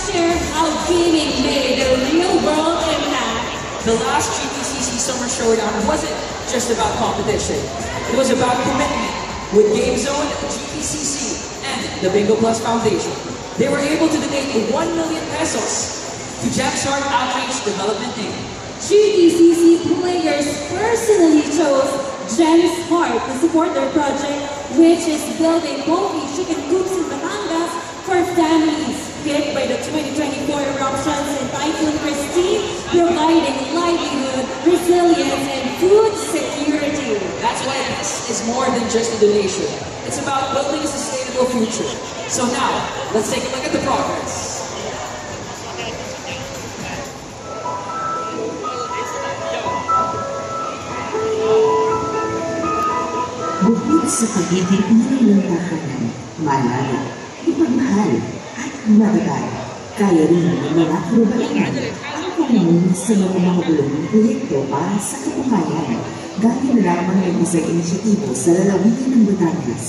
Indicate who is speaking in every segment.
Speaker 1: share how gaming made a real-world impact.
Speaker 2: The last GTCC Summer Showdown wasn't just about competition. It was about commitment. With GameZone, GTCC, and the Bingo Plus Foundation, they were able to donate 1 million pesos to Jamstart Outreach Development Inc.
Speaker 1: GTCC players personally chose Gems Heart to support their project, which is building bulky chicken coops in Batangas for families hit by the 2024 eruptions in Typhoon Christine, providing livelihood, resilience, and food security.
Speaker 2: That's why this is more than just a donation. It's about building a sustainable future. So now, let's take a look at the progress.
Speaker 3: Bukod sa pagiging ng tahanan, malala, ipagmahal, at matatag, kaya rin ng mga karubalan ang pangingin sa mga bulong proyekto para sa kabuhayan, gaya na lamang ng isang inisyatibo sa lalawigan ng Batangas,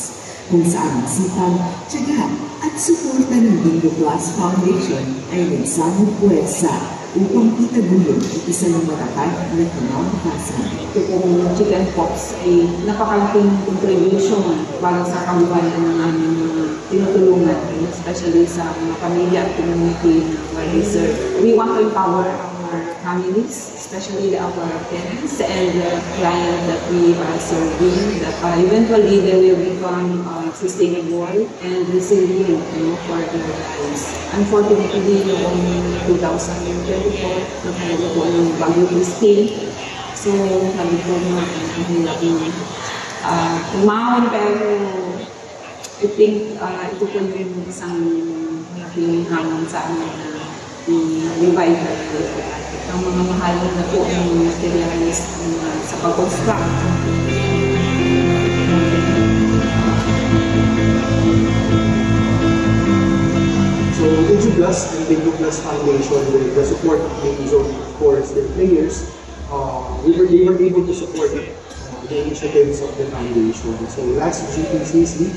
Speaker 3: kung saan ang sipag, tiyaga, at suporta ng Bingo Plus Foundation ay nagsamang puwersa upang itaguyod at isa ng matatag na kinabukasan.
Speaker 4: Itong chicken pox ay napakalaking contribution para sa kabuhayan ng aming tinutulungan, especially sa mga pamilya at community na we serve. We want to empower our families, especially our parents and the clients that we are serving, that eventually they will become sustainable and resilient for their lives. Unfortunately, noong 2024, nakalaga po ng Bagyo Christine. So, sabi ko na ang hirap yung umahon, pero I think ito po yung isang malaking hamon sa amin na i-revive ang mga mahal na po ng materials sa pag-construct.
Speaker 5: So, Bingo Plus and Bingo Plus Foundation, with the support of GameZone, of course, their players, they were able to support the initiatives of the foundation. So, last GTCC,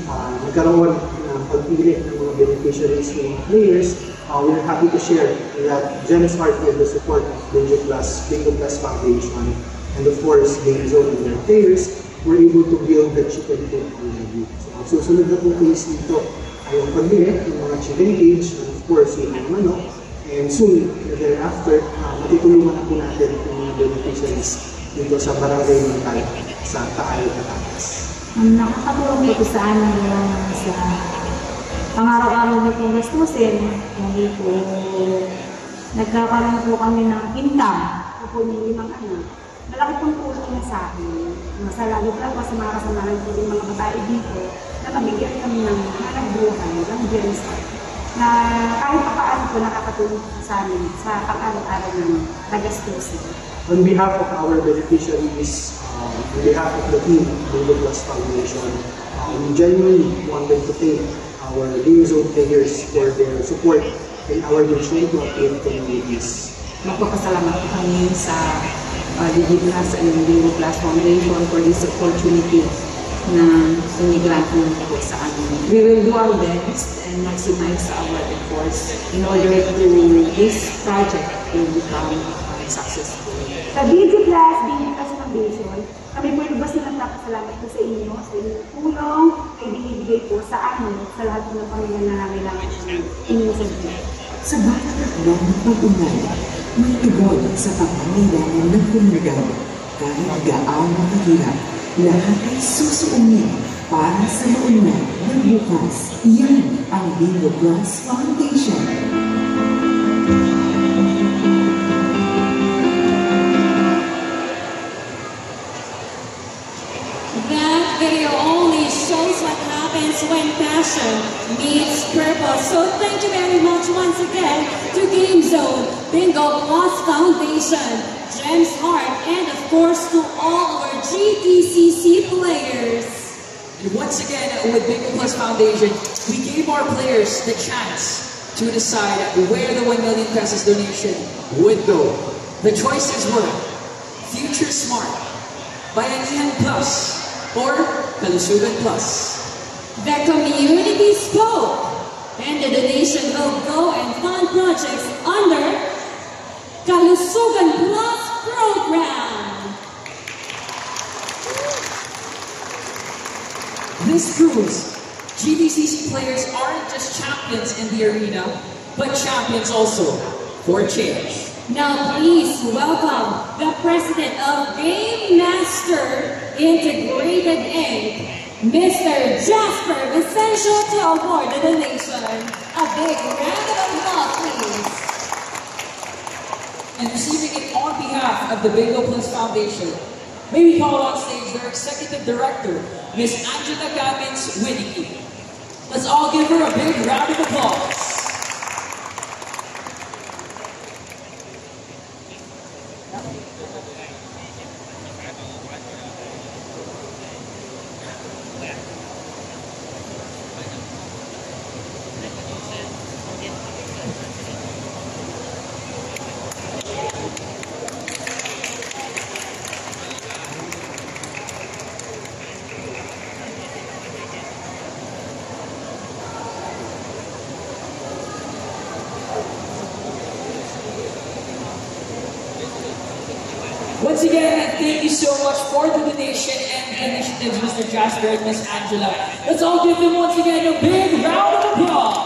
Speaker 5: nagkaroon ng pagpili ng mga beneficiaries ng players. We're happy to share that Jamstart, with the support of Bingo Plus Foundation, and of course, GameZone and their players, were able to build the chicken coop already. So, susunod na po phase dito ay ang pagbili ng mga chicken cage, and of course, yung mga manok, and soon, thereafter, matutulungan na po natin yung mga beneficiaries dito sa Barangay Mental sa Taal, Batangas.
Speaker 4: Nakakatulong ito sa amin sa pang-araw-araw na pong gastusin. Hindi po nagkakaroon po kami ng income. Ako po yung 5 anak. Malaki pong tulong na sa akin. Masalagod lang po sa mga kasamahan po yung mga babae dito na nabigyan kami ng hanap buhay, ng Jamstart, na kahit pa paano po nakakatulong sa amin sa pang-araw-araw ng nagastusin.
Speaker 5: On behalf of our beneficiaries, on behalf of the team, Bingo Plus Foundation, we genuinely wanted to thank our GameZone players for their support in our mission to uplift communities.
Speaker 4: Magpapasalamat po kami sa DigiPlus and Bingo Plus Foundation for this opportunity na sumiglant naman po sa amin. We will do our best and maximize our efforts in order to this project to become successful.
Speaker 6: Sa DigiPlus, DigiPlus Foundation, kami po yung basta nagpapasalamat po sa inyo, sa inyong tulong, ay binibigay po sa amin, sa lahat ng pamilya na nangailangan ng inyong sabihin.
Speaker 3: Sa bawat akbang ng pag-unay, may tugon sa pangangailangan ng komunidad. Kahit gaano kahirap, lahat ay susuungin para sa maunlad ng bukas. Yan ang Bingo Plus Foundation.
Speaker 1: That video only shows what happens when passion meets purpose. So thank you very much once again to GameZone, Bingo Plus Foundation, Gems Heart, and of course to all our GTCC players.
Speaker 2: And once again, with Bingo Plus Foundation, we gave our players the chance to decide where the 1 million pesos donation would go. The choices were Future Smart, Bayanihan Plus, or Kalusugan Plus.
Speaker 1: The community spoke. And the donation will go and fund projects under Kalusugan Plus program.
Speaker 2: This proves GBCC players aren't just champions in the arena, but champions also for change.
Speaker 1: Now please welcome the President of Game Master Integrated Inc., Mr. Jasper Vicencio, to award the donation. A big round of applause, please.
Speaker 2: And receiving it on behalf of the Bingo Plus Foundation, may we call on stage their Executive Director, Ms. Angela Gamins-Winnicki. Let's all give her a big round of applause. Once again, thank you so much for the donation and initiatives, Mr. Jasper and Ms. Angela. Let's all give them once again a big round of applause.